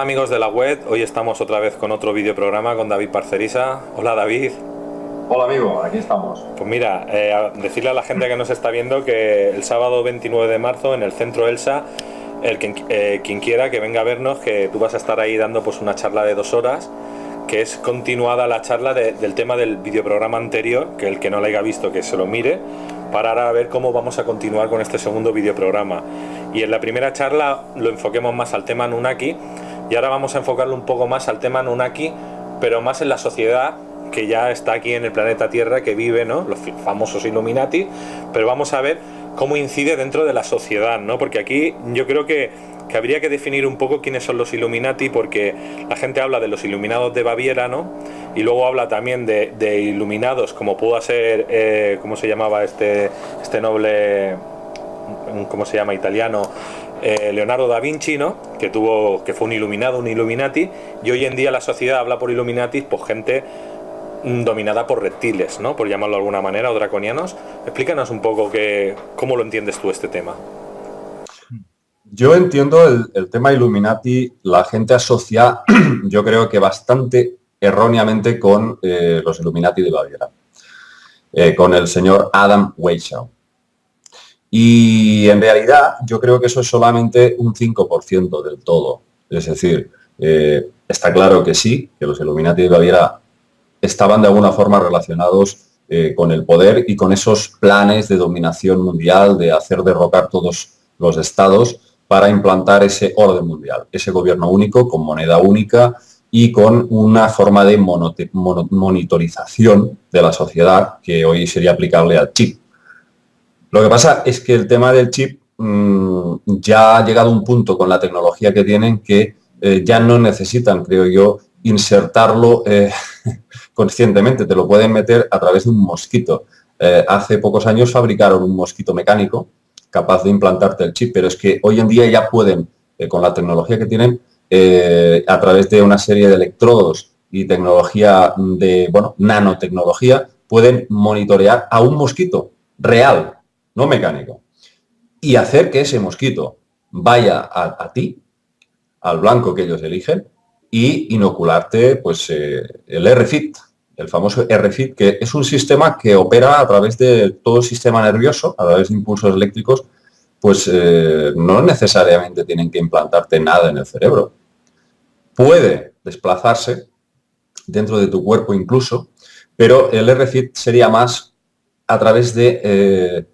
amigos de la web, hoy estamos otra vez con otro videoprograma con David Parcerisa. Hola David. Hola amigo, aquí estamos. Pues mira, decirle a la gente que nos está viendo que el sábado 29 de marzo en el centro Elsa, quien quiera que venga a vernos, que tú vas a estar ahí dando pues una charla de 2 horas, que es continuada la charla del tema del videoprograma anterior, que el que no la haya visto que se lo mire, para ahora ver cómo vamos a continuar con este segundo videoprograma. Y en la primera charla lo enfoquemos más al tema Anunnaki, y ahora vamos a enfocarlo un poco más al tema Anunnaki, pero más en la sociedad que ya está aquí en el planeta Tierra, que vive, ¿no?, los famosos Illuminati, pero vamos a ver cómo incide dentro de la sociedad, ¿no? Porque aquí yo creo que habría que definir un poco quiénes son los Illuminati, porque la gente habla de los iluminados de Baviera, ¿no? Y luego habla también de iluminados, como pudo ser, ¿cómo se llamaba este noble, ¿cómo se llama, italiano? Leonardo da Vinci, ¿no? Que fue un iluminado, un Illuminati, y hoy en día la sociedad habla por Illuminati, pues gente dominada por reptiles, ¿no?, por llamarlo de alguna manera, o draconianos. Explícanos un poco cómo lo entiendes tú este tema. Yo entiendo el tema Illuminati, la gente asocia, yo creo que bastante erróneamente con los Illuminati de Baviera, con el señor Adam Weishaupt. Y en realidad yo creo que eso es solamente un 5% del todo. Es decir, está claro que sí, que los Illuminati de Baviera estaban de alguna forma relacionados con el poder y con esos planes de dominación mundial, de hacer derrocar todos los estados para implantar ese orden mundial, ese gobierno único con moneda única y con una forma de monitorización de la sociedad que hoy sería aplicable al chip. Lo que pasa es que el tema del chip ya ha llegado a un punto con la tecnología que tienen que ya no necesitan, creo yo, insertarlo conscientemente, te lo pueden meter a través de un mosquito. Hace pocos años fabricaron un mosquito mecánico capaz de implantarte el chip, pero es que hoy en día ya pueden, con la tecnología que tienen, a través de una serie de electrodos y tecnología de, nanotecnología, pueden monitorear a un mosquito real, no mecánico, y hacer que ese mosquito vaya a ti, al blanco que ellos eligen, y inocularte pues el RFID, el famoso RFID, que es un sistema que opera a través de todo el sistema nervioso, a través de impulsos eléctricos, pues no necesariamente tienen que implantarte nada en el cerebro. Puede desplazarse dentro de tu cuerpo incluso, pero el RFID sería más a través de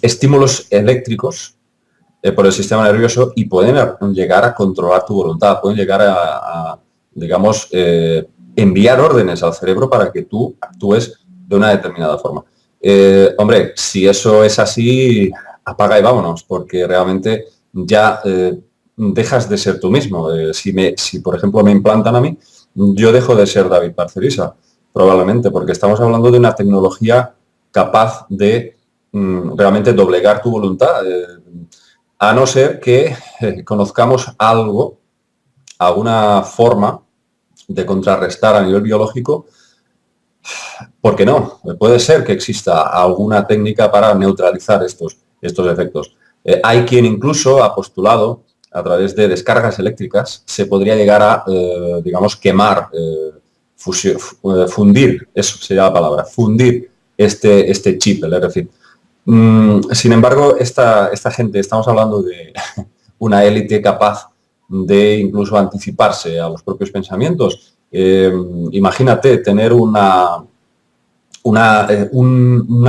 estímulos eléctricos por el sistema nervioso y pueden llegar a controlar tu voluntad, pueden llegar digamos, enviar órdenes al cerebro para que tú actúes de una determinada forma. Hombre, si eso es así, apaga y vámonos, porque realmente ya dejas de ser tú mismo. Si, por ejemplo, me implantan a mí, yo dejo de ser David Parcerisa, probablemente, porque estamos hablando de una tecnología capaz de realmente doblegar tu voluntad, a no ser que conozcamos algo, alguna forma de contrarrestar a nivel biológico. ¿Por qué no? Puede ser que exista alguna técnica para neutralizar estos efectos. Hay quien incluso ha postulado, a través de descargas eléctricas, se podría llegar a, digamos, quemar, fundir, eso sería la palabra, fundir este chip, el RFID. Sin embargo, esta gente, estamos hablando de una élite capaz de incluso anticiparse a los propios pensamientos. Imagínate tener una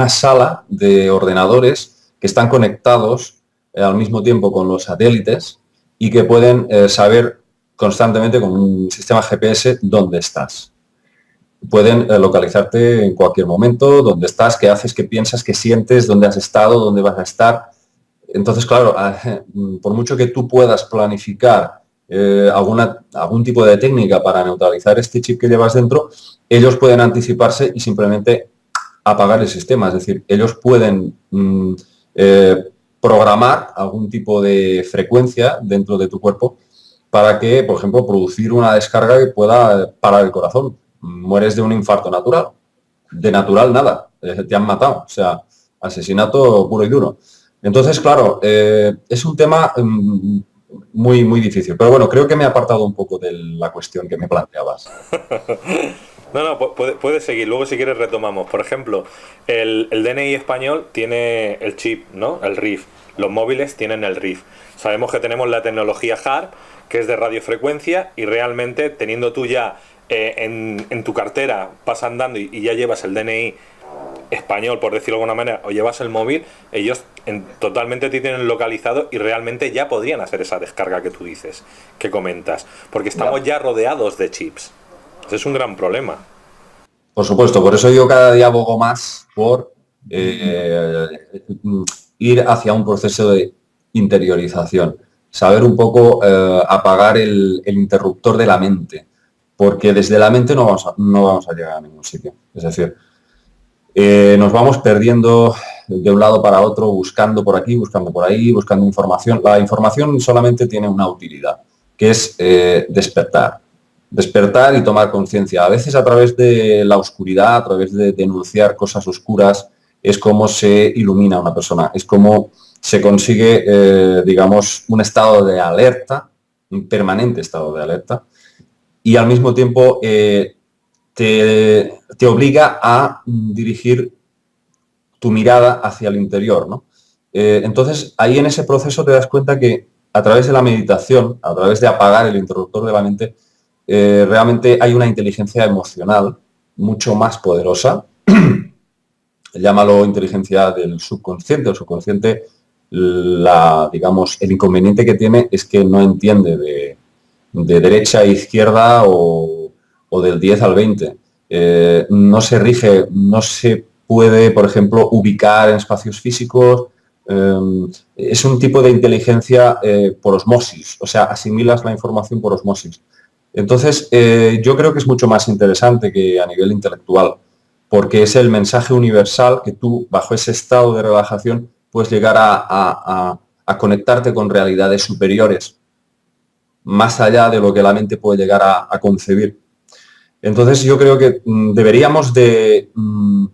sala de ordenadores que están conectados al mismo tiempo con los satélites y que pueden saber constantemente con un sistema GPS dónde estás. Pueden localizarte en cualquier momento, dónde estás, qué haces, qué piensas, qué sientes, dónde has estado, dónde vas a estar. Entonces, claro, por mucho que tú puedas planificar algún tipo de técnica para neutralizar este chip que llevas dentro, ellos pueden anticiparse y simplemente apagar el sistema. Es decir, ellos pueden programar algún tipo de frecuencia dentro de tu cuerpo para que, por ejemplo, producir una descarga que pueda parar el corazón. Mueres de un infarto natural. De natural nada, te han matado. O sea, asesinato puro y duro. Entonces, claro, es un tema muy, muy difícil. Pero bueno, creo que me he apartado un poco de la cuestión que me planteabas. No, puede seguir. Luego si quieres retomamos. Por ejemplo, el DNI español tiene el chip, ¿no? El RIF. Los móviles tienen el RIF. Sabemos que tenemos la tecnología HARP, que es de radiofrecuencia, y realmente teniendo tú ya en tu cartera, vas andando y ya llevas el DNI español, por decirlo de alguna manera, o llevas el móvil, ellos totalmente te tienen localizado y realmente ya podrían hacer esa descarga que tú dices, que comentas, porque estamos ya rodeados de chips. Ese es un gran problema. Por supuesto, por eso yo cada día abogo más por ir hacia un proceso de interiorización, saber un poco apagar el interruptor de la mente, porque desde la mente no vamos a llegar a ningún sitio. Es decir, nos vamos perdiendo de un lado para otro, buscando por aquí, buscando por ahí, buscando información. La información solamente tiene una utilidad, que es despertar y tomar conciencia. A veces a través de la oscuridad, a través de denunciar cosas oscuras, es como se ilumina una persona, es como se consigue, digamos, un estado de alerta, un permanente estado de alerta, y al mismo tiempo te obliga a dirigir tu mirada hacia el interior, ¿no? Entonces, ahí en ese proceso te das cuenta que a través de la meditación, a través de apagar el interruptor de la mente, realmente hay una inteligencia emocional mucho más poderosa. Llámalo inteligencia del subconsciente. El subconsciente, digamos, el inconveniente que tiene es que no entiende de derecha a izquierda o del 10 al 20. No se rige, no se puede, por ejemplo, ubicar en espacios físicos. Es un tipo de inteligencia por osmosis, o sea, asimilas la información por osmosis. Entonces, yo creo que es mucho más interesante que a nivel intelectual, porque es el mensaje universal que tú, bajo ese estado de relajación, puedes llegar a conectarte con realidades superiores, más allá de lo que la mente puede llegar a concebir. Entonces yo creo que deberíamos de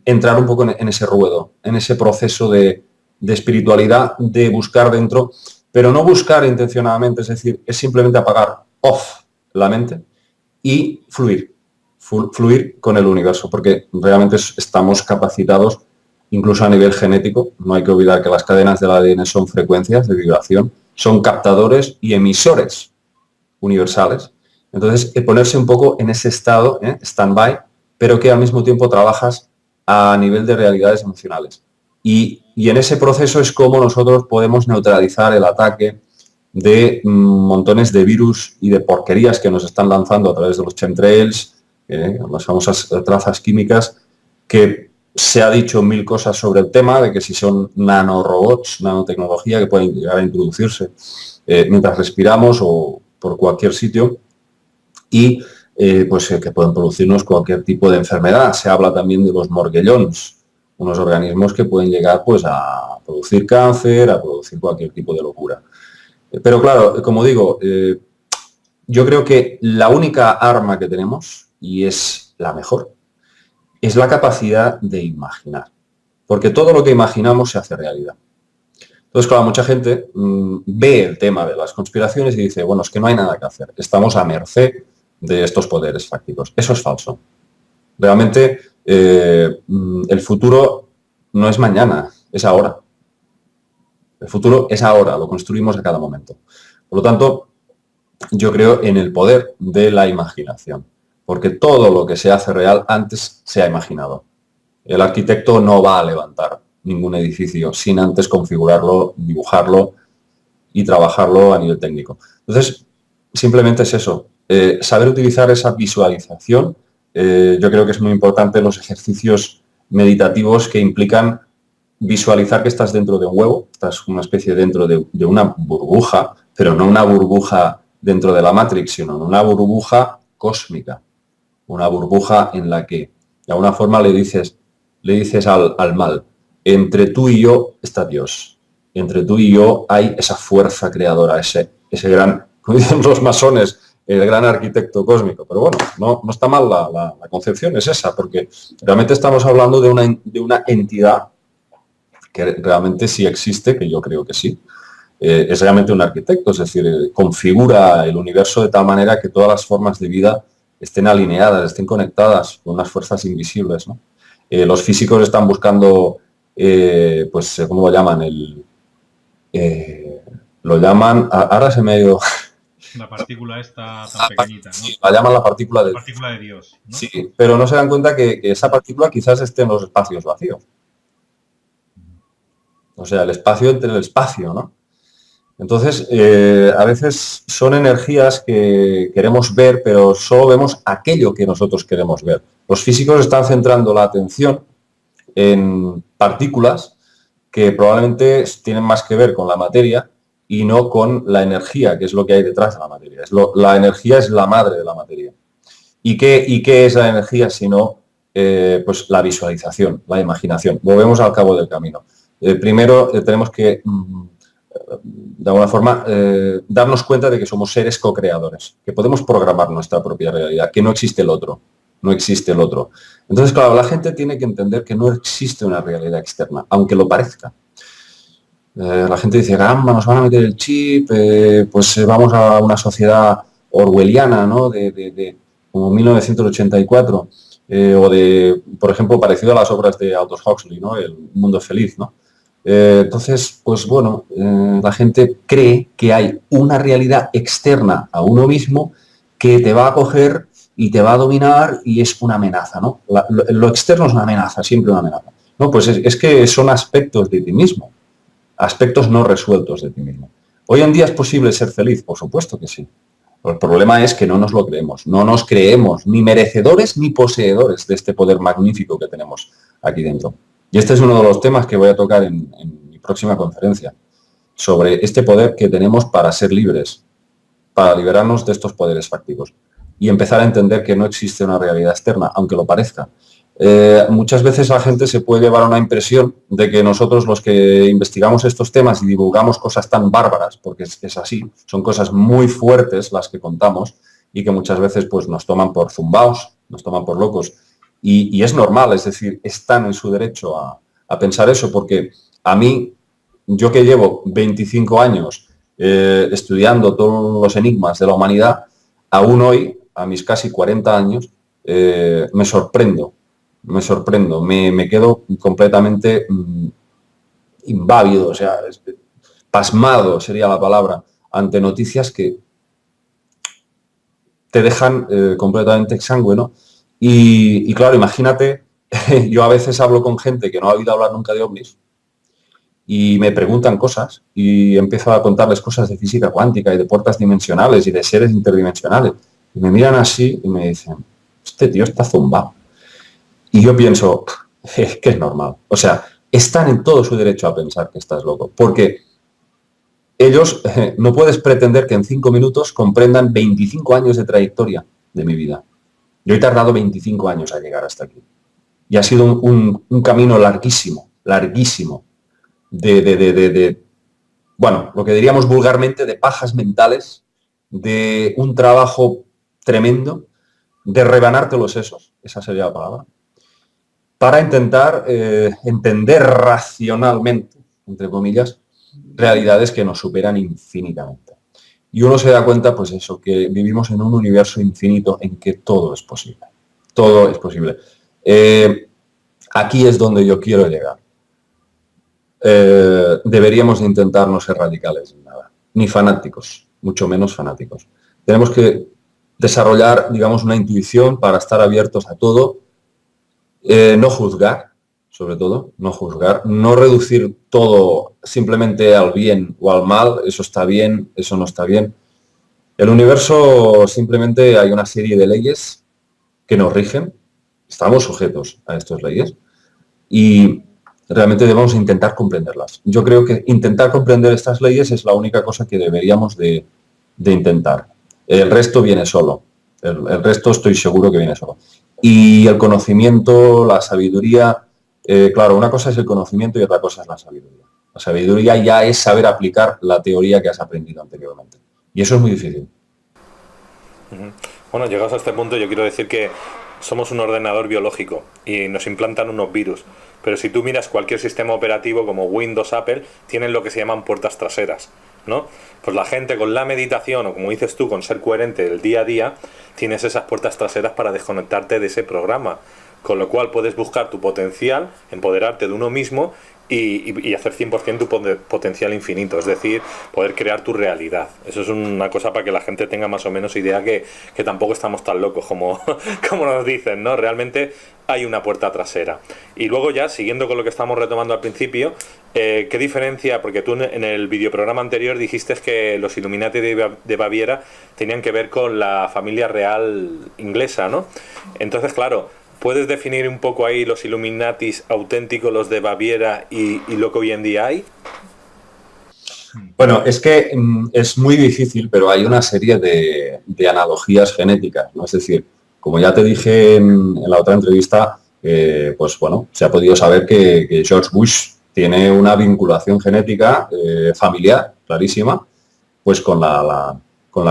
entrar un poco en ese ruedo, en ese proceso de espiritualidad, de buscar dentro, pero no buscar intencionadamente, es decir, es simplemente apagar off la mente y fluir con el universo, porque realmente estamos capacitados, incluso a nivel genético. No hay que olvidar que las cadenas del ADN son frecuencias de vibración, son captadores y emisores universales. Entonces, ponerse un poco en ese estado, stand-by, pero que al mismo tiempo trabajas a nivel de realidades emocionales. Y en ese proceso es como nosotros podemos neutralizar el ataque de montones de virus y de porquerías que nos están lanzando a través de los chemtrails, las famosas trazas químicas, que se ha dicho mil cosas sobre el tema, de que si son nanorobots, nanotecnología, que pueden llegar a introducirse mientras respiramos o por cualquier sitio, y pues que pueden producirnos cualquier tipo de enfermedad. Se habla también de los morguellons, unos organismos que pueden llegar pues a producir cáncer, a producir cualquier tipo de locura. Pero claro, como digo, yo creo que la única arma que tenemos, y es la mejor, es la capacidad de imaginar. Porque todo lo que imaginamos se hace realidad. Entonces, claro, mucha gente ve el tema de las conspiraciones y dice, bueno, es que no hay nada que hacer, estamos a merced de estos poderes fácticos. Eso es falso. Realmente el futuro no es mañana, es ahora. El futuro es ahora, lo construimos a cada momento. Por lo tanto, yo creo en el poder de la imaginación, porque todo lo que se hace real antes se ha imaginado. El arquitecto no va a levantar ningún edificio sin antes configurarlo, dibujarlo y trabajarlo a nivel técnico. Entonces, simplemente es eso, saber utilizar esa visualización. Yo creo que es muy importante los ejercicios meditativos que implican visualizar que estás dentro de un huevo, estás una especie dentro de una burbuja, pero no una burbuja dentro de la Matrix, sino una burbuja cósmica, una burbuja en la que de alguna forma le dices al mal, entre tú y yo está Dios, entre tú y yo hay esa fuerza creadora, ese gran, como dicen los masones, el gran arquitecto cósmico. Pero bueno, no está mal la concepción, es esa, porque realmente estamos hablando de una entidad que realmente sí existe, que yo creo que sí, es realmente un arquitecto, es decir, configura el universo de tal manera que todas las formas de vida estén alineadas, estén conectadas con unas fuerzas invisibles, ¿no? Los físicos están buscando, pues, ¿cómo lo llaman? Lo llaman, ahora se me ha ido... La partícula esta tan pequeñita, ¿no? Sí, la llaman la partícula La partícula de Dios, ¿no? Sí, pero no se dan cuenta que esa partícula quizás esté en los espacios vacíos. O sea, el espacio entre el espacio, ¿no? Entonces, a veces son energías que queremos ver, pero solo vemos aquello que nosotros queremos ver. Los físicos están centrando la atención en partículas que probablemente tienen más que ver con la materia y no con la energía, que es lo que hay detrás de la materia. La energía es la madre de la materia. ¿Y qué es la energía sino pues la visualización, la imaginación? Volvemos al cabo del camino. Primero tenemos que, de alguna forma, darnos cuenta de que somos seres co-creadores, que podemos programar nuestra propia realidad, que no existe el otro, no existe el otro. Entonces, claro, la gente tiene que entender que no existe una realidad externa, aunque lo parezca. La gente dice, caramba, nos van a meter el chip, pues vamos a una sociedad orwelliana, ¿no? Como 1984, o de, por ejemplo, parecido a las obras de Aldous Huxley, ¿no? El mundo feliz, ¿no? Entonces, pues bueno, la gente cree que hay una realidad externa a uno mismo que te va a coger y te va a dominar y es una amenaza, ¿no? Lo externo es una amenaza, siempre una amenaza. No, pues es que son aspectos de ti mismo, aspectos no resueltos de ti mismo. ¿Hoy en día es posible ser feliz? Por supuesto que sí. El problema es que no nos lo creemos, no nos creemos ni merecedores ni poseedores de este poder magnífico que tenemos aquí dentro. Y este es uno de los temas que voy a tocar en mi próxima conferencia, sobre este poder que tenemos para ser libres, para liberarnos de estos poderes fácticos y empezar a entender que no existe una realidad externa, aunque lo parezca. Muchas veces la gente se puede llevar a una impresión de que nosotros los que investigamos estos temas y divulgamos cosas tan bárbaras, porque es así, son cosas muy fuertes las que contamos y que muchas veces pues, nos toman por zumbaos, nos toman por locos. Y es normal, es decir, están en su derecho a pensar eso, porque a mí, yo que llevo 25 años estudiando todos los enigmas de la humanidad, aún hoy, a mis casi 40 años, me sorprendo, me quedo completamente inválido, o sea, pasmado sería la palabra, ante noticias que te dejan completamente exangüe, ¿no? Y claro, imagínate, yo a veces hablo con gente que no ha oído hablar nunca de ovnis y me preguntan cosas y empiezo a contarles cosas de física cuántica y de puertas dimensionales y de seres interdimensionales. Y me miran así y me dicen, este tío está zumbado. Y yo pienso, es que es normal. O sea, están en todo su derecho a pensar que estás loco. Porque ellos, no puedes pretender que en 5 minutos comprendan 25 años de trayectoria de mi vida. Yo he tardado 25 años a llegar hasta aquí. Y ha sido un camino larguísimo, larguísimo, bueno, lo que diríamos vulgarmente, de pajas mentales, de un trabajo tremendo, de rebanarte los sesos, esa sería la palabra, para intentar entender racionalmente, entre comillas, realidades que nos superan infinitamente. Y uno se da cuenta, pues eso, que vivimos en un universo infinito en que todo es posible. Todo es posible. Aquí es donde yo quiero llegar. Deberíamos de intentar no ser radicales ni nada, ni fanáticos, mucho menos fanáticos. Tenemos que desarrollar, digamos, una intuición para estar abiertos a todo, no juzgar, sobre todo, no juzgar, no reducir todo simplemente al bien o al mal, eso está bien, eso no está bien. El universo simplemente hay una serie de leyes que nos rigen, estamos sujetos a estas leyes y realmente debemos intentar comprenderlas. Yo creo que intentar comprender estas leyes es la única cosa que deberíamos de intentar. El resto viene solo. El resto estoy seguro que viene solo. Y el conocimiento, la sabiduría, claro, una cosa es el conocimiento y otra cosa es la sabiduría. La sabiduría ya es saber aplicar la teoría que has aprendido anteriormente. Y eso es muy difícil. Bueno, llegados a este punto yo quiero decir que somos un ordenador biológico y nos implantan unos virus. Pero si tú miras cualquier sistema operativo como Windows, Apple, tienen lo que se llaman puertas traseras, ¿no? Pues la gente con la meditación o como dices tú, con ser coherente del día a día, tienes esas puertas traseras para desconectarte de ese programa. Con lo cual puedes buscar tu potencial, empoderarte de uno mismo y hacer 100% tu potencial infinito, es decir, poder crear tu realidad. Eso es una cosa para que la gente tenga más o menos idea que tampoco estamos tan locos como, como nos dicen, ¿no? Realmente hay una puerta trasera. Y luego ya, siguiendo con lo que estamos retomando al principio, ¿qué diferencia? Porque tú en el videoprograma anterior dijiste que los Illuminati de Baviera tenían que ver con la familia real inglesa, ¿no? Entonces, claro, ¿puedes definir un poco ahí los Illuminatis auténticos, los de Baviera y lo que hoy en día hay? Bueno, es que es muy difícil, pero hay una serie de analogías genéticas, ¿no? Es decir, como ya te dije en la otra entrevista, pues bueno, se ha podido saber que George Bush tiene una vinculación genética familiar, clarísima, pues con la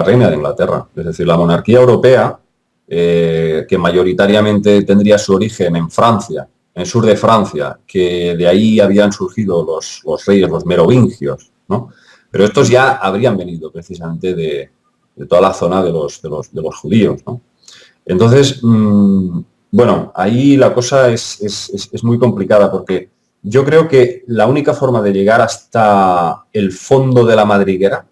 reina de Inglaterra. Es decir, la monarquía europea, que mayoritariamente tendría su origen en Francia, en el sur de Francia, que de ahí habían surgido los reyes, los merovingios, ¿no? Pero estos ya habrían venido precisamente de toda la zona de los judíos, ¿no? Entonces, bueno, ahí la cosa es muy complicada porque yo creo que la única forma de llegar hasta el fondo de la madriguera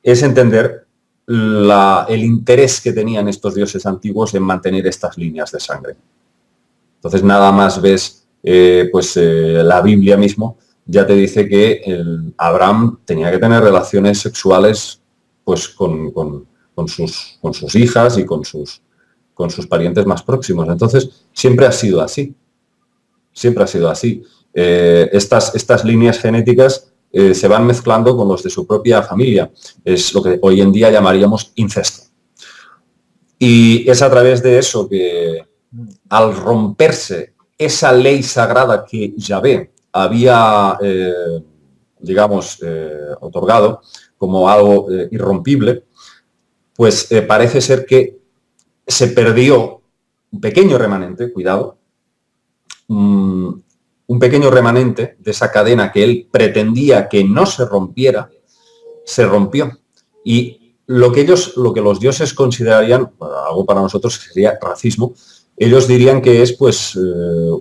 es entender el interés que tenían estos dioses antiguos en mantener estas líneas de sangre. Entonces nada más ves la Biblia mismo ya te dice que Abraham tenía que tener relaciones sexuales pues con sus hijas y con sus parientes más próximos. Entonces siempre ha sido así. Siempre ha sido así. Estas líneas genéticas se van mezclando con los de su propia familia. Es lo que hoy en día llamaríamos incesto. Y es a través de eso que, al romperse esa ley sagrada que Yahvé había, otorgado como algo irrompible, pues parece ser que se perdió un pequeño remanente, cuidado, un pequeño remanente de esa cadena que él pretendía que no se rompiera, se rompió. Y lo que los dioses considerarían, algo para nosotros sería racismo, ellos dirían que es pues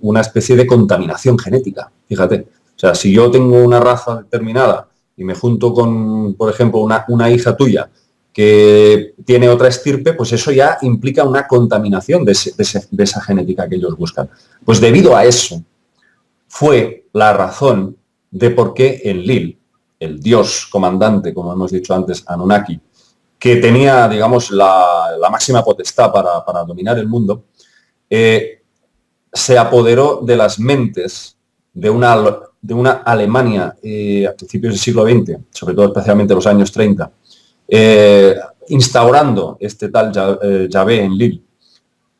una especie de contaminación genética, fíjate. O sea, si yo tengo una raza determinada y me junto con, por ejemplo, una hija tuya que tiene otra estirpe, pues eso ya implica una contaminación de esa genética que ellos buscan. Pues debido a eso, fue la razón de por qué Enlil, el dios comandante, como hemos dicho antes, Anunnaki, que tenía, digamos, la máxima potestad para dominar el mundo, se apoderó de las mentes de una Alemania a principios del siglo XX, sobre todo especialmente los años 30, instaurando este tal Yahvé Enlil,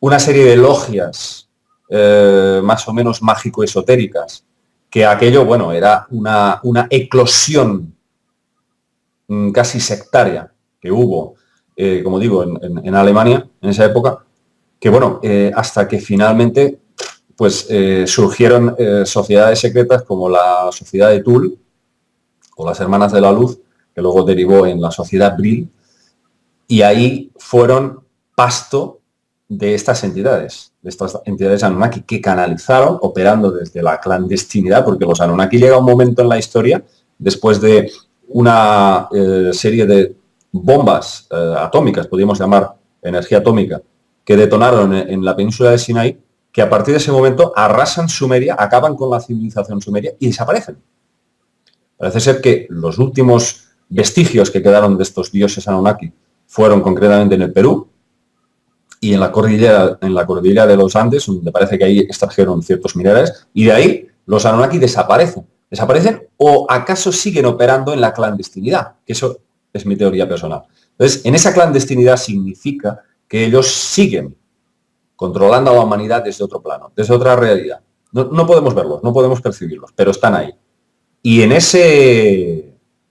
una serie de logias más o menos mágico-esotéricas, que aquello, bueno, era una eclosión casi sectaria que hubo, como digo, en Alemania en esa época, que bueno, hasta que finalmente pues surgieron sociedades secretas como la Sociedad de Thule o las Hermanas de la Luz, que luego derivó en la Sociedad Brill, y ahí fueron pasto de estas entidades Anunnaki, que canalizaron, operando desde la clandestinidad, porque los Anunnaki llega un momento en la historia, después de una serie de bombas atómicas, podríamos llamar energía atómica, que detonaron en la península de Sinai, que a partir de ese momento arrasan Sumeria, acaban con la civilización sumeria y desaparecen. Parece ser que los últimos vestigios que quedaron de estos dioses Anunnaki fueron concretamente en el Perú y en la cordillera de los Andes, donde parece que ahí extrajeron ciertos minerales, y de ahí los Anunnaki desaparecen. ¿Desaparecen o acaso siguen operando en la clandestinidad? Que eso es mi teoría personal. Entonces, en esa clandestinidad significa que ellos siguen controlando a la humanidad desde otro plano, desde otra realidad. No podemos verlos, no podemos percibirlos, pero están ahí. Y en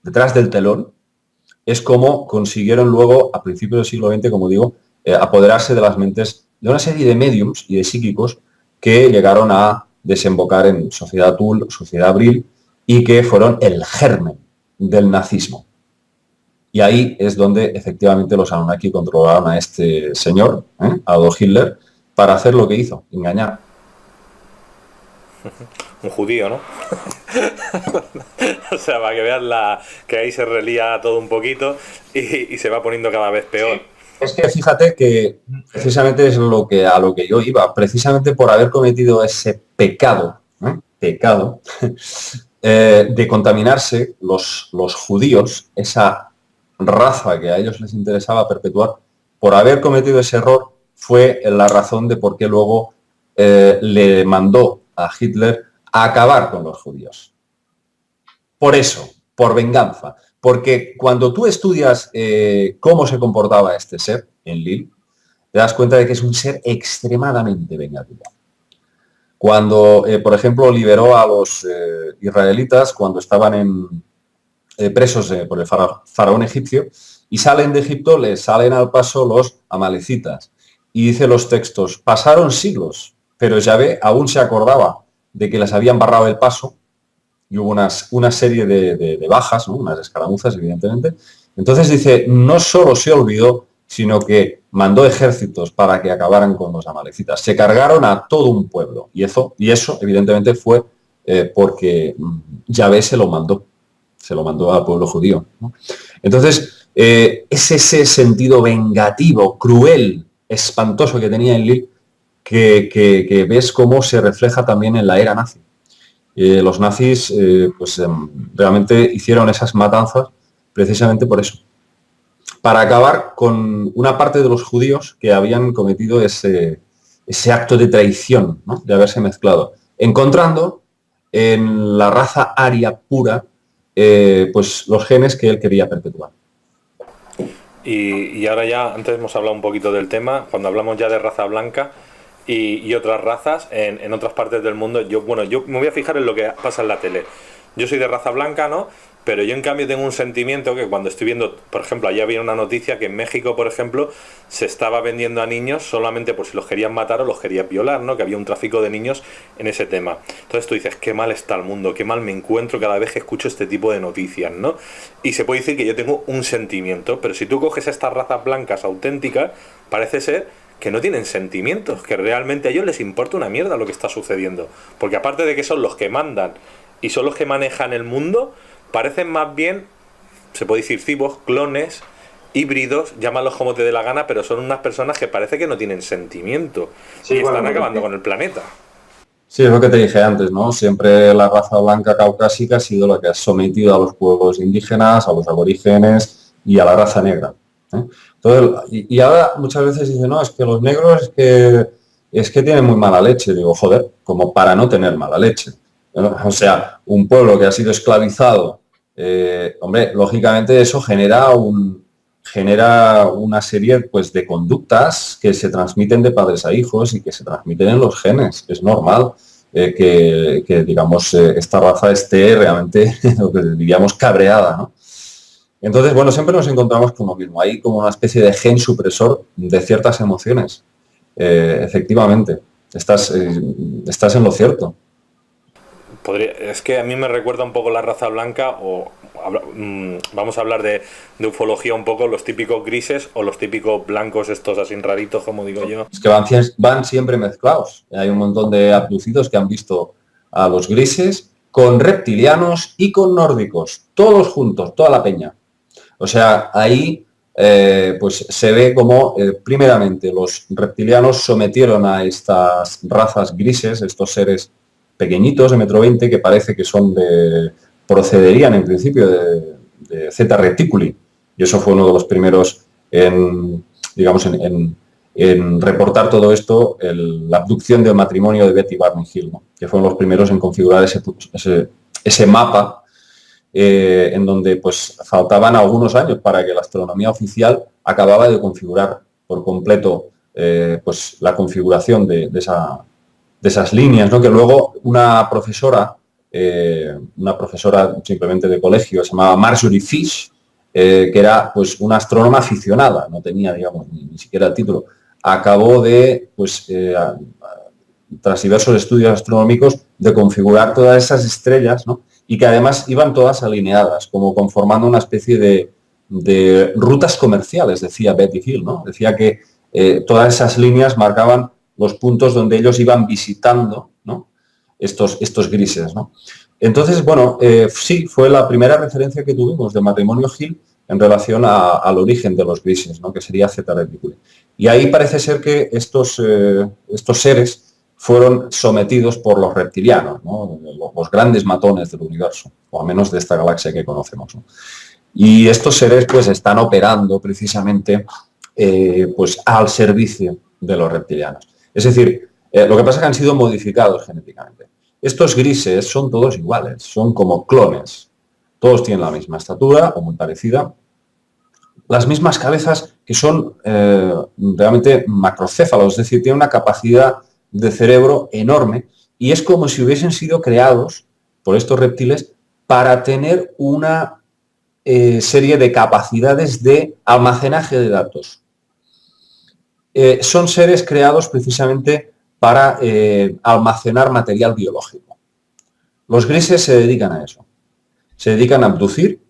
detrás del telón, es como consiguieron luego, a principios del siglo XX, como digo, apoderarse de las mentes de una serie de mediums y de psíquicos que llegaron a desembocar en Sociedad Tul, Sociedad Abril, y que fueron el germen del nazismo. Y ahí es donde efectivamente los Anunnaki controlaron a este señor, Adolf Hitler, para hacer lo que hizo, engañar. Un judío, ¿no? O sea, para que veas que ahí se relía todo un poquito y se va poniendo cada vez peor. Es que fíjate que precisamente es a lo que yo iba, precisamente por haber cometido ese pecado de contaminarse los judíos, esa raza que a ellos les interesaba perpetuar, por haber cometido ese error fue la razón de por qué luego le mandó a Hitler a acabar con los judíos. Por eso, por venganza. Porque cuando tú estudias cómo se comportaba este ser en Lille, te das cuenta de que es un ser extremadamente vengativo. Cuando, por ejemplo, liberó a los israelitas cuando estaban presos por el faraón egipcio y salen de Egipto, les salen al paso los amalecitas. Y dice los textos, pasaron siglos, pero Yahvé aún se acordaba de que les habían barrado el paso y hubo una serie de bajas, ¿no? Unas escaramuzas, evidentemente. Entonces dice, no solo se olvidó, sino que mandó ejércitos para que acabaran con los amalecitas. Se cargaron a todo un pueblo. Y eso evidentemente, fue porque Yahvé se lo mandó al pueblo judío, ¿no? Entonces, es ese sentido vengativo, cruel, espantoso que tenía en Lille, que ves cómo se refleja también en la era nazi. Los nazis realmente hicieron esas matanzas precisamente por eso, para acabar con una parte de los judíos que habían cometido ese acto de traición, ¿no? De haberse mezclado, encontrando en la raza aria pura pues los genes que él quería perpetuar. Y ahora ya, antes hemos hablado un poquito del tema, cuando hablamos ya de raza blanca y otras razas en otras partes del mundo, yo me voy a fijar en lo que pasa en la tele. Yo soy de raza blanca, ¿no? Pero yo en cambio tengo un sentimiento que cuando estoy viendo, por ejemplo, ayer había una noticia que en México, por ejemplo, se estaba vendiendo a niños solamente por si los querían matar o los querían violar, ¿no? Que había un tráfico de niños en ese tema. Entonces tú dices, qué mal está el mundo, qué mal me encuentro cada vez que escucho este tipo de noticias, ¿no? Y se puede decir que yo tengo un sentimiento, pero si tú coges estas razas blancas auténticas, parece ser que no tienen sentimientos, que realmente a ellos les importa una mierda lo que está sucediendo. Porque aparte de que son los que mandan y son los que manejan el mundo, parecen más bien, se puede decir cibos, clones, híbridos, llámalos como te dé la gana, pero son unas personas que parece que no tienen sentimiento, sí, y están acabando con el planeta. Sí, es lo que te dije antes, ¿no? Siempre la raza blanca caucásica ha sido la que ha sometido a los pueblos indígenas, a los aborígenes y a la raza negra, ¿eh? Entonces, y ahora muchas veces dicen, no, es que los negros es que tienen muy mala leche. Digo, joder, como para no tener mala leche, ¿no? O sea, un pueblo que ha sido esclavizado, hombre, lógicamente eso genera una serie, pues, de conductas que se transmiten de padres a hijos y que se transmiten en los genes. Es normal que digamos, esta raza esté realmente, lo que diríamos, cabreada, ¿no? Entonces, bueno, siempre nos encontramos con lo mismo. Hay como una especie de gen supresor de ciertas emociones. Efectivamente, estás en lo cierto. Es que a mí me recuerda un poco la raza blanca, o vamos a hablar de ufología un poco, los típicos grises o los típicos blancos estos así raritos, como digo yo. Es que van siempre mezclados. Hay un montón de abducidos que han visto a los grises con reptilianos y con nórdicos, todos juntos, toda la peña. O sea, ahí pues se ve como primeramente los reptilianos sometieron a estas razas grises, estos seres pequeñitos de 1,20 m que parece que procederían en principio de Zeta Reticuli, y eso fue uno de los primeros en reportar todo esto, la abducción del matrimonio de Betty Barney Hill, ¿no? Que fueron los primeros en configurar ese mapa, en donde pues faltaban algunos años para que la astronomía oficial acababa de configurar por completo pues la configuración de esas líneas, ¿no? Que luego una profesora simplemente de colegio, se llamaba Marjorie Fish, que era pues una astrónoma aficionada, no tenía, digamos, ni siquiera el título, acabó de, pues, tras diversos estudios astronómicos, de configurar todas esas estrellas, ¿no? Y que además iban todas alineadas, como conformando una especie de rutas comerciales, decía Betty Hill, ¿no? Decía que todas esas líneas marcaban los puntos donde ellos iban visitando, ¿no? estos grises, ¿no? Entonces, bueno, sí, fue la primera referencia que tuvimos de matrimonio Hill en relación al origen de los grises, ¿no? Que sería Zeta Reticuli. Y ahí parece ser que estos seres fueron sometidos por los reptilianos, ¿no? Los grandes matones del universo, o al menos de esta galaxia que conocemos, ¿no? Y estos seres pues están operando precisamente pues al servicio de los reptilianos. Es decir, lo que pasa es que han sido modificados genéticamente. Estos grises son todos iguales, son como clones. Todos tienen la misma estatura o muy parecida. Las mismas cabezas que son realmente macrocéfalos, es decir, tienen una capacidad de cerebro enorme y es como si hubiesen sido creados por estos reptiles para tener una serie de capacidades de almacenaje de datos. Son seres creados precisamente para almacenar material biológico. Los grises se dedican a eso. Se dedican a abducir,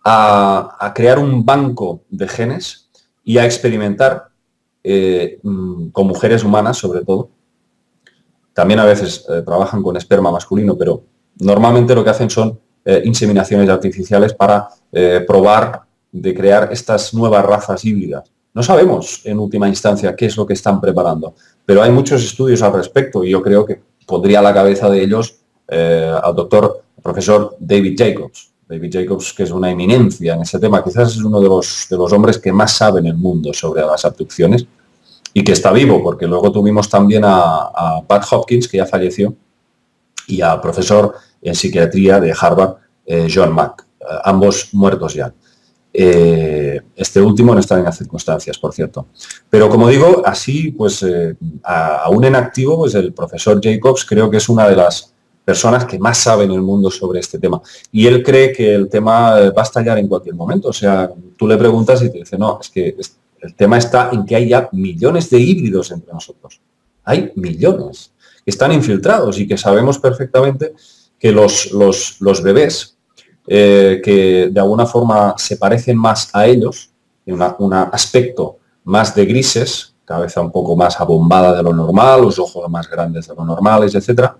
a crear un banco de genes y a experimentar con mujeres humanas, sobre todo. También a veces trabajan con esperma masculino, pero normalmente lo que hacen son inseminaciones artificiales para probar de crear estas nuevas razas híbridas. No sabemos en última instancia qué es lo que están preparando, pero hay muchos estudios al respecto y yo creo que pondría a la cabeza de ellos al profesor David Jacobs. David Jacobs, que es una eminencia en ese tema, quizás es uno de los hombres que más sabe en el mundo sobre las abducciones y que está vivo, porque luego tuvimos también a Pat Hopkins, que ya falleció, y al profesor en psiquiatría de Harvard, John Mack, ambos muertos ya. Este último no está en las circunstancias, por cierto. Pero como digo, así, pues, aún en activo, pues el profesor Jacobs creo que es una de las personas que más sabe en el mundo sobre este tema. Y él cree que el tema va a estallar en cualquier momento. O sea, tú le preguntas y te dice, no, es que el tema está en que hay ya millones de híbridos entre nosotros. Hay millones que están infiltrados y que sabemos perfectamente que los bebés que de alguna forma se parecen más a ellos, en un aspecto más de grises, cabeza un poco más abombada de lo normal, los ojos más grandes de lo normales, etcétera,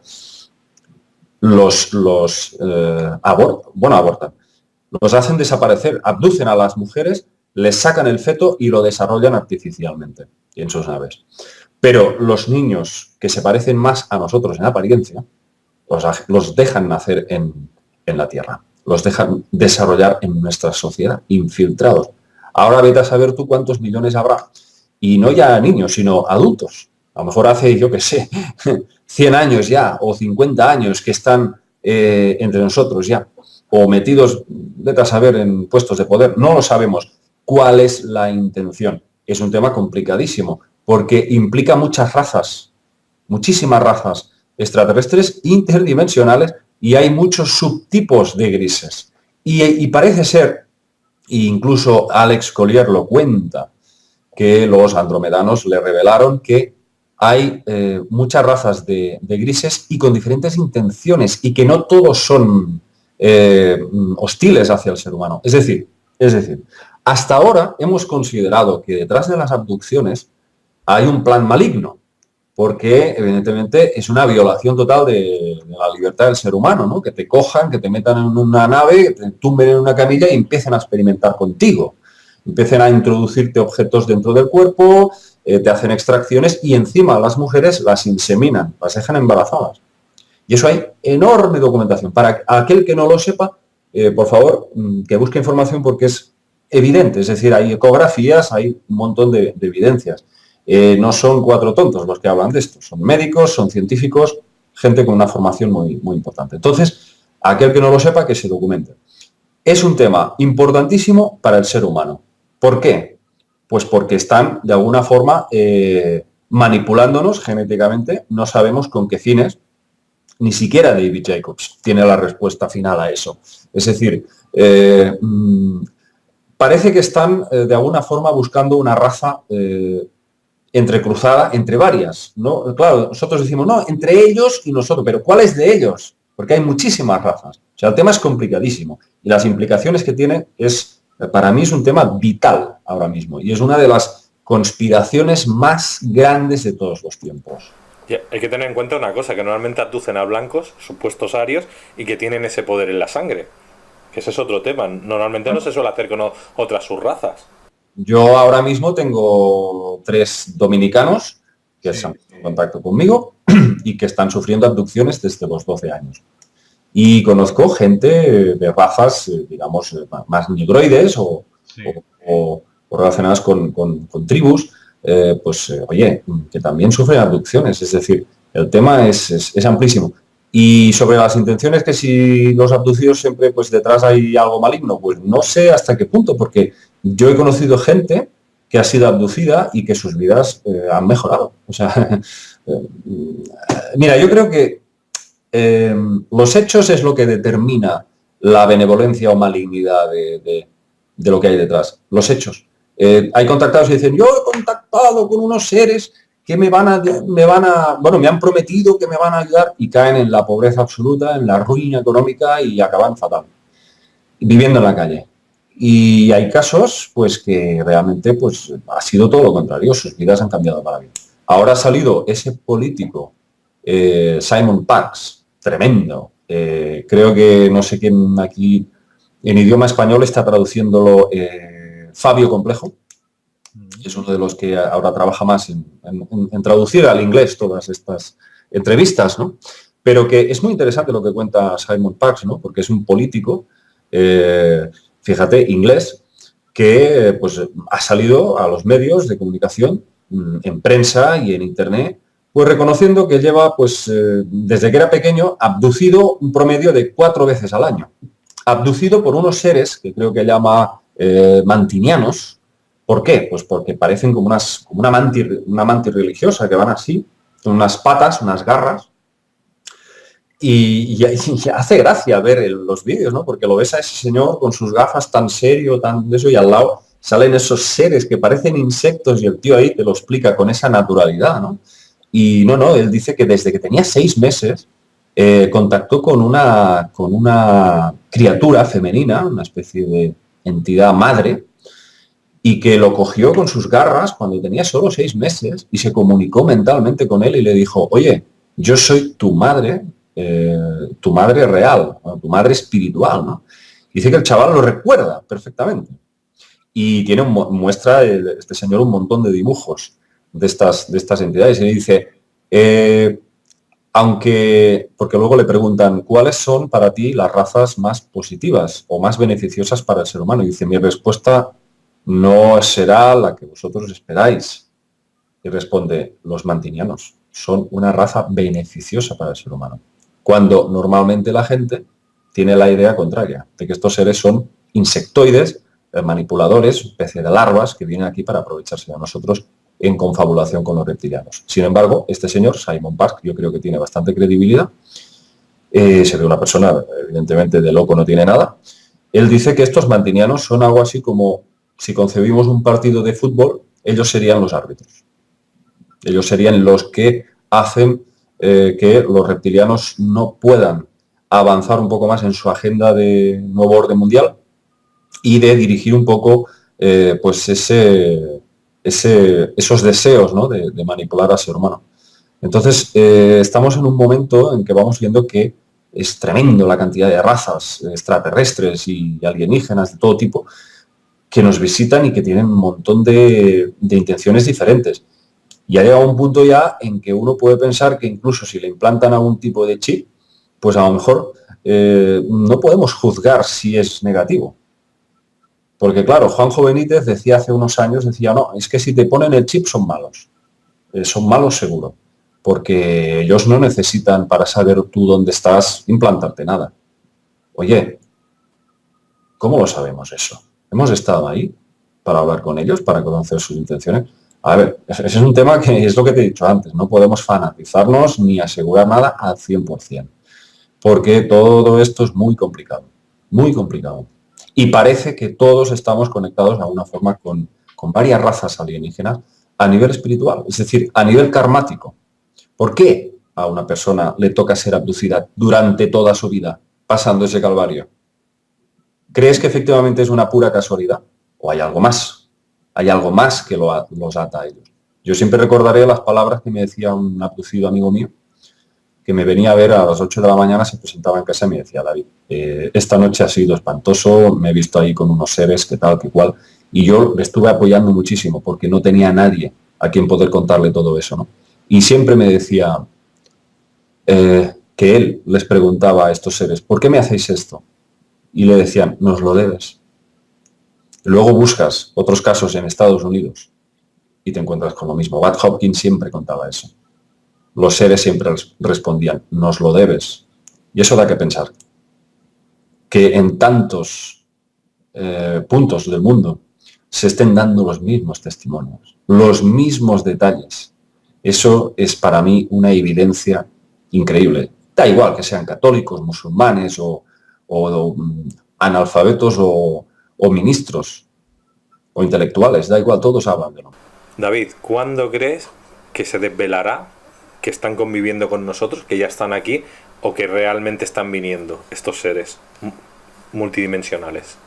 abortan. Los hacen desaparecer, abducen a las mujeres, les sacan el feto y lo desarrollan artificialmente en sus naves. Pero los niños que se parecen más a nosotros en apariencia, los dejan nacer en la Tierra, los dejan desarrollar en nuestra sociedad, infiltrados. Ahora vete a saber tú cuántos millones habrá. Y no ya niños, sino adultos. A lo mejor hace, yo qué sé, 100 años ya, o 50 años que están entre nosotros ya, o metidos, vete a saber, en puestos de poder. No lo sabemos. ¿Cuál es la intención? Es un tema complicadísimo, porque implica muchas razas, muchísimas razas extraterrestres interdimensionales, y hay muchos subtipos de grises. Y parece ser, e incluso Alex Collier lo cuenta, que los andromedanos le revelaron que hay muchas razas de grises y con diferentes intenciones y que no todos son hostiles hacia el ser humano. Es decir, hasta ahora hemos considerado que detrás de las abducciones hay un plan maligno, porque evidentemente es una violación total de la libertad del ser humano, ¿no? Que te cojan, que te metan en una nave, que te tumben en una camilla y empiecen a experimentar contigo. Empiecen a introducirte objetos dentro del cuerpo, te hacen extracciones y encima las mujeres las inseminan, las dejan embarazadas. Y eso hay enorme documentación. Para aquel que no lo sepa, por favor, que busque información porque es evidente. Es decir, hay ecografías, hay un montón de evidencias. No son cuatro tontos los que hablan de esto. Son médicos, son científicos, gente con una formación muy, muy importante. Entonces, aquel que no lo sepa, que se documente. Es un tema importantísimo para el ser humano. ¿Por qué? Pues porque están, de alguna forma, manipulándonos genéticamente. No sabemos con qué fines. Ni siquiera David Jacobs tiene la respuesta final a eso. Es decir, parece que están de alguna forma buscando una raza entrecruzada entre varias, ¿no? Claro, nosotros decimos, no, entre ellos y nosotros, pero ¿cuál es de ellos? Porque hay muchísimas razas. O sea, el tema es complicadísimo y las implicaciones que tiene para mí es un tema vital ahora mismo y es una de las conspiraciones más grandes de todos los tiempos. Y hay que tener en cuenta una cosa, que normalmente abducen a blancos, supuestos arios, y que tienen ese poder en la sangre. Que ese es otro tema. Normalmente no se suele hacer con otras subrazas. Yo ahora mismo tengo 3 dominicanos que se han puesto en contacto conmigo y que están sufriendo abducciones desde los 12 años. Y conozco gente de razas, digamos, más negroides o relacionadas con tribus, oye, que también sufren abducciones. Es decir, el tema es amplísimo. Y sobre las intenciones, que si los abducidos siempre pues detrás hay algo maligno, pues no sé hasta qué punto, porque yo he conocido gente que ha sido abducida y que sus vidas han mejorado. O sea, mira, yo creo que los hechos es lo que determina la benevolencia o malignidad de lo que hay detrás. Los hechos. Hay contactados que dicen, yo he contactado con unos seres que me han prometido que me van a ayudar, y caen en la pobreza absoluta, en la ruina económica y acaban fatal, viviendo en la calle. Y hay casos pues que realmente pues ha sido todo lo contrario, sus vidas han cambiado para bien. Ahora ha salido ese político, Simon Parkes, tremendo. Creo que no sé quién aquí en idioma español está traduciéndolo, Fabio Complejo. Es uno de los que ahora trabaja más en traducir al inglés todas estas entrevistas, ¿no? Pero que es muy interesante lo que cuenta Simon Parkes, ¿no? Porque es un político, fíjate, inglés, que pues ha salido a los medios de comunicación, en prensa y en internet, pues reconociendo que lleva, pues desde que era pequeño, abducido un promedio de 4 veces al año. Abducido por unos seres que creo que llama mantinianos. ¿Por qué? Pues porque parecen como una mantis religiosa, que van así, con unas patas, unas garras. Y hace gracia ver los vídeos, ¿no? Porque lo ves a ese señor con sus gafas tan serio, tan de eso, y al lado salen esos seres que parecen insectos y el tío ahí te lo explica con esa naturalidad, ¿no? Y él dice que desde que tenía 6 meses contactó con una criatura femenina, una especie de entidad madre, y que lo cogió con sus garras cuando tenía solo 6 meses y se comunicó mentalmente con él y le dijo, oye, yo soy tu madre real, ¿no? Tu madre espiritual, ¿no? Dice que el chaval lo recuerda perfectamente. Y muestra este señor un montón de dibujos de estas entidades. Y dice, porque luego le preguntan, ¿cuáles son para ti las razas más positivas o más beneficiosas para el ser humano? Y dice, mi respuesta no será la que vosotros esperáis. Y responde, los mantinianos son una raza beneficiosa para el ser humano. Cuando normalmente la gente tiene la idea contraria, de que estos seres son insectoides, manipuladores, especie de larvas que vienen aquí para aprovecharse de nosotros en confabulación con los reptilianos. Sin embargo, este señor, Simon Parkes, yo creo que tiene bastante credibilidad. Se ve una persona, evidentemente, de loco no tiene nada. Él dice que estos mantinianos son algo así como, si concebimos un partido de fútbol, ellos serían los árbitros. Ellos serían los que hacen que los reptilianos no puedan avanzar un poco más en su agenda de nuevo orden mundial y de dirigir un poco pues esos deseos, ¿no? de manipular al ser humano. Entonces, estamos en un momento en que vamos viendo que es tremendo la cantidad de razas extraterrestres y alienígenas de todo tipo que nos visitan y que tienen un montón de intenciones diferentes. Y ha llegado un punto ya en que uno puede pensar que incluso si le implantan algún tipo de chip, pues a lo mejor no podemos juzgar si es negativo. Porque claro, Juanjo Benítez decía hace unos años, no, es que si te ponen el chip son malos. Son malos seguro. Porque ellos no necesitan, para saber tú dónde estás, implantarte nada. Oye, ¿cómo lo sabemos eso? ¿Hemos estado ahí para hablar con ellos, para conocer sus intenciones? A ver, ese es un tema que es lo que te he dicho antes, no podemos fanatizarnos ni asegurar nada al 100%, porque todo esto es muy complicado, muy complicado. Y parece que todos estamos conectados de alguna forma con varias razas alienígenas a nivel espiritual, es decir, a nivel karmático. ¿Por qué a una persona le toca ser abducida durante toda su vida, pasando ese calvario? ¿Crees que efectivamente es una pura casualidad? ¿O hay algo más? Hay algo más que los ata a ellos. Yo siempre recordaré las palabras que me decía un abducido amigo mío, que me venía a ver a las 8 de la mañana, se presentaba en casa y me decía: David, esta noche ha sido espantoso, me he visto ahí con unos seres, que tal, que cual, y yo le estuve apoyando muchísimo porque no tenía a nadie a quien poder contarle todo eso, ¿no? Y siempre me decía que él les preguntaba a estos seres: ¿por qué me hacéis esto? Y le decían: nos lo debes. Luego buscas otros casos en Estados Unidos y te encuentras con lo mismo. Bud Hopkins siempre contaba eso. Los seres siempre respondían: nos lo debes. Y eso da que pensar. Que en tantos puntos del mundo se estén dando los mismos testimonios, los mismos detalles. Eso es para mí una evidencia increíble. Da igual que sean católicos, musulmanes o analfabetos o ministros o intelectuales, da igual, todos hablan de lo. David, ¿cuándo crees que se desvelará que están conviviendo con nosotros, que ya están aquí, o que realmente están viniendo estos seres multidimensionales?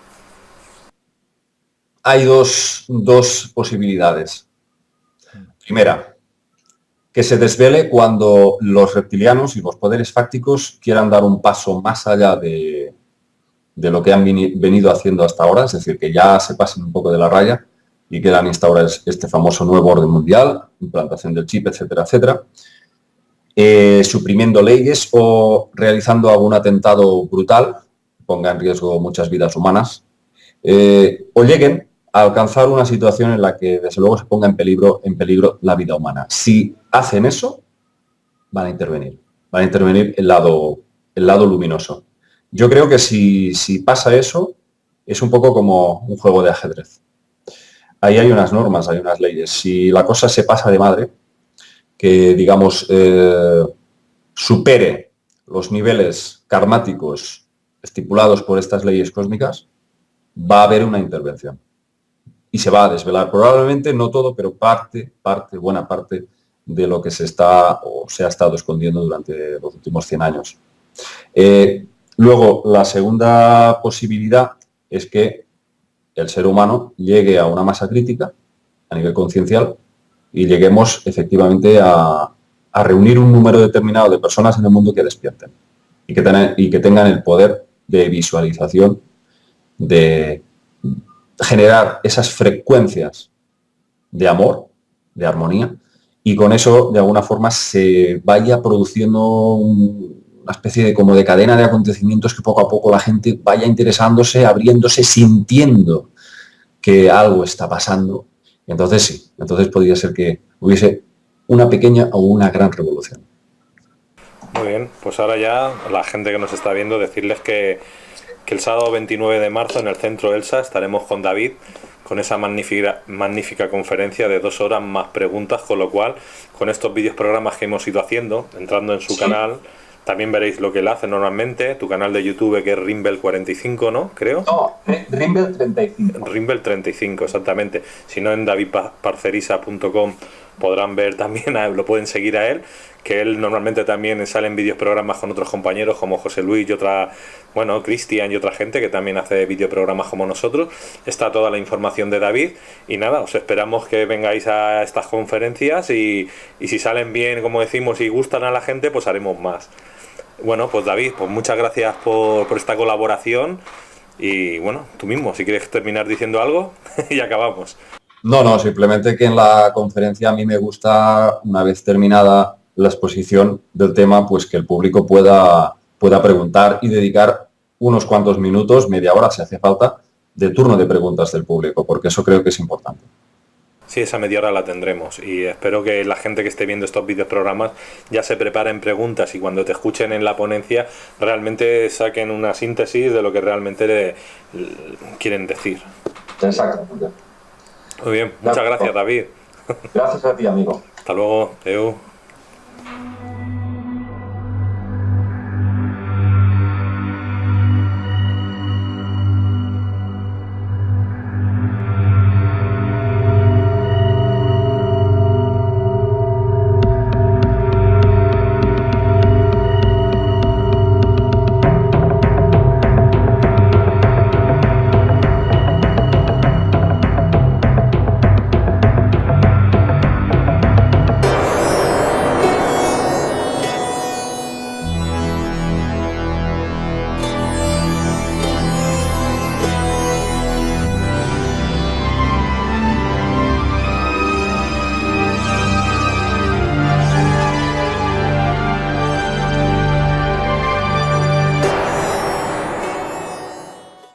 Hay dos posibilidades. Primera, que se desvele cuando los reptilianos y los poderes fácticos quieran dar un paso más allá de lo que han venido haciendo hasta ahora, es decir, que ya se pasen un poco de la raya y quieran instaurar este famoso nuevo orden mundial, implantación del chip, etcétera, etcétera, suprimiendo leyes o realizando algún atentado brutal, ponga en riesgo muchas vidas humanas, o lleguen a alcanzar una situación en la que desde luego se ponga en peligro la vida humana. Si hacen eso, van a intervenir el lado luminoso. Yo creo que si pasa eso, es un poco como un juego de ajedrez. Ahí hay unas normas, hay unas leyes. Si la cosa se pasa de madre, que digamos supere los niveles karmáticos estipulados por estas leyes cósmicas, va a haber una intervención. Y se va a desvelar, probablemente no todo, pero buena parte de lo que se ha estado escondiendo durante los últimos 100 años. Luego, la segunda posibilidad es que el ser humano llegue a una masa crítica a nivel conciencial y lleguemos efectivamente a reunir un número determinado de personas en el mundo que despierten y que tengan el poder de visualización, de generar esas frecuencias de amor, de armonía, y con eso de alguna forma se vaya produciendo una especie de cadena de acontecimientos, que poco a poco la gente vaya interesándose, abriéndose, sintiendo que algo está pasando. Entonces sí, entonces podría ser que hubiese una pequeña o una gran revolución. Muy bien, pues ahora ya la gente que nos está viendo, decirles que el sábado 29 de marzo en el Centro ELSA estaremos con David, con esa magnífica conferencia de 2 horas más preguntas, con lo cual, con estos vídeos programas que hemos ido haciendo, entrando en su canal, también veréis lo que él hace normalmente, tu canal de YouTube, que es Rimbel45, ¿no? Creo. No, Rimbel35. Rimbel35, exactamente. Si no, en davidparcerisa.com podrán ver también, lo pueden seguir a él, que él normalmente también sale en vídeos programas con otros compañeros como José Luis y Cristian y otra gente que también hace videoprogramas como nosotros. Está toda la información de David y nada, os esperamos que vengáis a estas conferencias y si salen bien, como decimos, y gustan a la gente, pues haremos más. Bueno, pues David, pues muchas gracias por esta colaboración y bueno, tú mismo, si quieres terminar diciendo algo y acabamos. No, simplemente que en la conferencia a mí me gusta, una vez terminada la exposición del tema, pues que el público pueda preguntar y dedicar unos cuantos minutos, media hora si hace falta, de turno de preguntas del público, porque eso creo que es importante. Sí, esa media hora la tendremos y espero que la gente que esté viendo estos videoprogramas ya se preparen preguntas y cuando te escuchen en la ponencia realmente saquen una síntesis de lo que realmente quieren decir. Exactamente. Muy bien, muchas gracias, David. Gracias a ti, amigo. Hasta luego, Teo.